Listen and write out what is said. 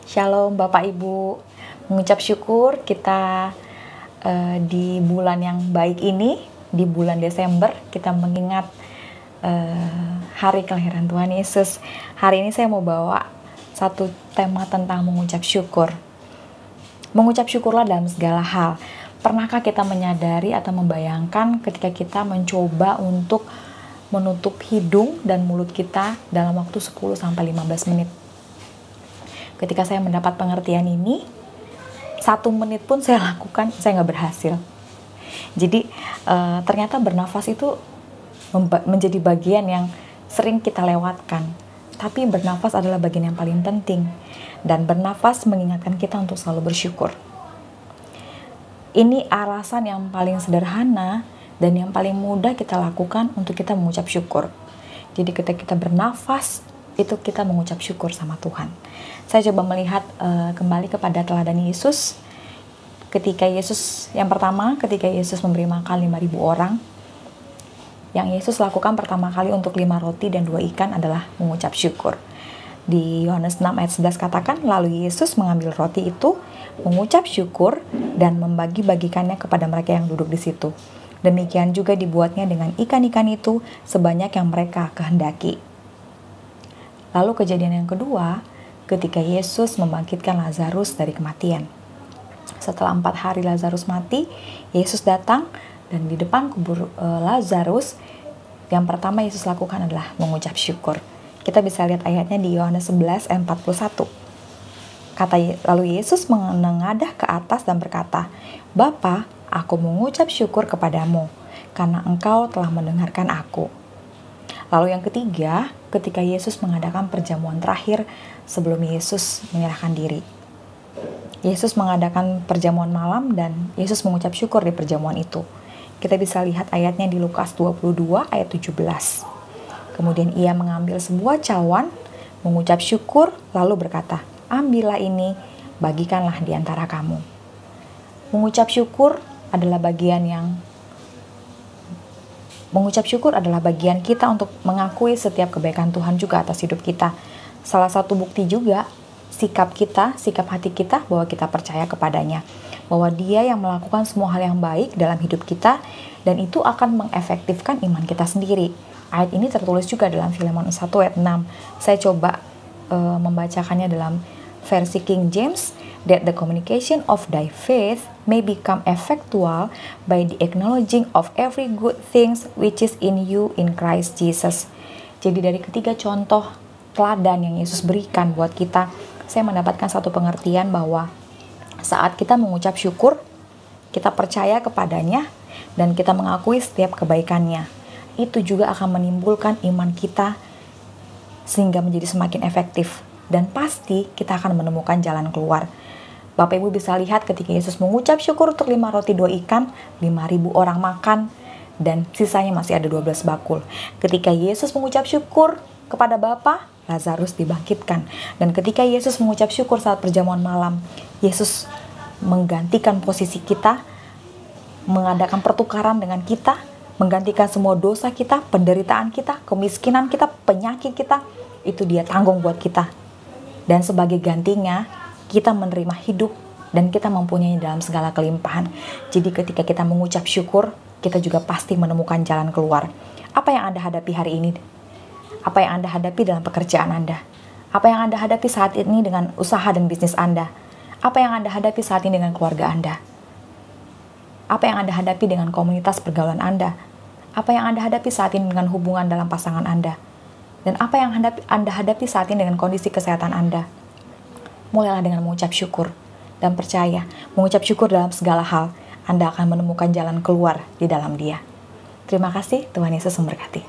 Shalom Bapak Ibu, mengucap syukur kita di bulan yang baik ini, di bulan Desember kita mengingat hari kelahiran Tuhan Yesus. Hari ini saya mau bawa satu tema tentang mengucap syukur. Mengucap syukurlah dalam segala hal. Pernahkah kita menyadari atau membayangkan ketika kita mencoba untuk menutup hidung dan mulut kita dalam waktu 10-15 menit? Ketika saya mendapat pengertian ini, 1 menit pun saya lakukan, saya nggak berhasil. Jadi ternyata bernafas itu menjadi bagian yang sering kita lewatkan. Tapi bernafas adalah bagian yang paling penting. Dan bernafas mengingatkan kita untuk selalu bersyukur. Ini alasan yang paling sederhana dan yang paling mudah kita lakukan untuk kita mengucap syukur. Jadi ketika kita bernafas, itu kita mengucap syukur sama Tuhan. Saya coba melihat kembali kepada teladan Yesus. Ketika Yesus memberi makan 5.000 orang, yang Yesus lakukan pertama kali untuk 5 roti dan 2 ikan adalah mengucap syukur. Di Yohanes 6 ayat 11 katakan, lalu Yesus mengambil roti itu, mengucap syukur dan membagi-bagikannya kepada mereka yang duduk di situ. Demikian juga dibuatnya dengan ikan-ikan itu sebanyak yang mereka kehendaki. Lalu kejadian yang kedua, ketika Yesus membangkitkan Lazarus dari kematian. Setelah 4 hari Lazarus mati, Yesus datang dan di depan kubur Lazarus, yang pertama Yesus lakukan adalah mengucap syukur. Kita bisa lihat ayatnya di Yohanes 11 ayat 41. Lalu Yesus menengadah ke atas dan berkata, Bapa, aku mengucap syukur kepadamu, karena engkau telah mendengarkan aku. Lalu yang ketiga, ketika Yesus mengadakan perjamuan terakhir sebelum Yesus menyerahkan diri. Yesus mengadakan perjamuan malam dan Yesus mengucap syukur di perjamuan itu. Kita bisa lihat ayatnya di Lukas 22 ayat 17. Kemudian ia mengambil sebuah cawan, mengucap syukur, lalu berkata, ambillah ini, bagikanlah di antara kamu. Mengucap syukur adalah bagian kita untuk mengakui setiap kebaikan Tuhan juga atas hidup kita. Salah satu bukti juga sikap hati kita bahwa kita percaya kepadanya. Bahwa dia yang melakukan semua hal yang baik dalam hidup kita dan itu akan mengefektifkan iman kita sendiri. Ayat ini tertulis juga dalam Filemon 1 ayat 6. Saya coba membacakannya dalam versi King James. That the communication of thy faith may become effectual by the acknowledging of every good things which is in you in Christ Jesus. Jadi dari ketiga contoh teladan yang Yesus berikan buat kita, saya mendapatkan satu pengertian bahwa saat kita mengucap syukur, kita percaya kepadanya, dan kita mengakui setiap kebaikannya. Itu juga akan menimbulkan iman kita sehingga menjadi semakin efektif. Dan pasti kita akan menemukan jalan keluar. Bapak Ibu bisa lihat ketika Yesus mengucap syukur untuk 5 roti 2 ikan, 5.000 orang makan, dan sisanya masih ada 12 bakul. Ketika Yesus mengucap syukur kepada Bapa, Lazarus dibangkitkan. Dan ketika Yesus mengucap syukur saat perjamuan malam, Yesus menggantikan posisi kita, mengadakan pertukaran dengan kita, menggantikan semua dosa kita, penderitaan kita, kemiskinan kita, penyakit kita, itu dia tanggung buat kita. Dan sebagai gantinya, kita menerima hidup dan kita mempunyai dalam segala kelimpahan. Jadi ketika kita mengucap syukur, kita juga pasti menemukan jalan keluar. Apa yang Anda hadapi hari ini? Apa yang Anda hadapi dalam pekerjaan Anda? Apa yang Anda hadapi saat ini dengan usaha dan bisnis Anda? Apa yang Anda hadapi saat ini dengan keluarga Anda? Apa yang Anda hadapi dengan komunitas pergaulan Anda? Apa yang Anda hadapi saat ini dengan hubungan dalam pasangan Anda? Dan apa yang Anda hadapi saat ini dengan kondisi kesehatan Anda? Mulailah dengan mengucap syukur. Dan percaya, mengucap syukur dalam segala hal, Anda akan menemukan jalan keluar di dalam Dia. Terima kasih, Tuhan Yesus memberkati.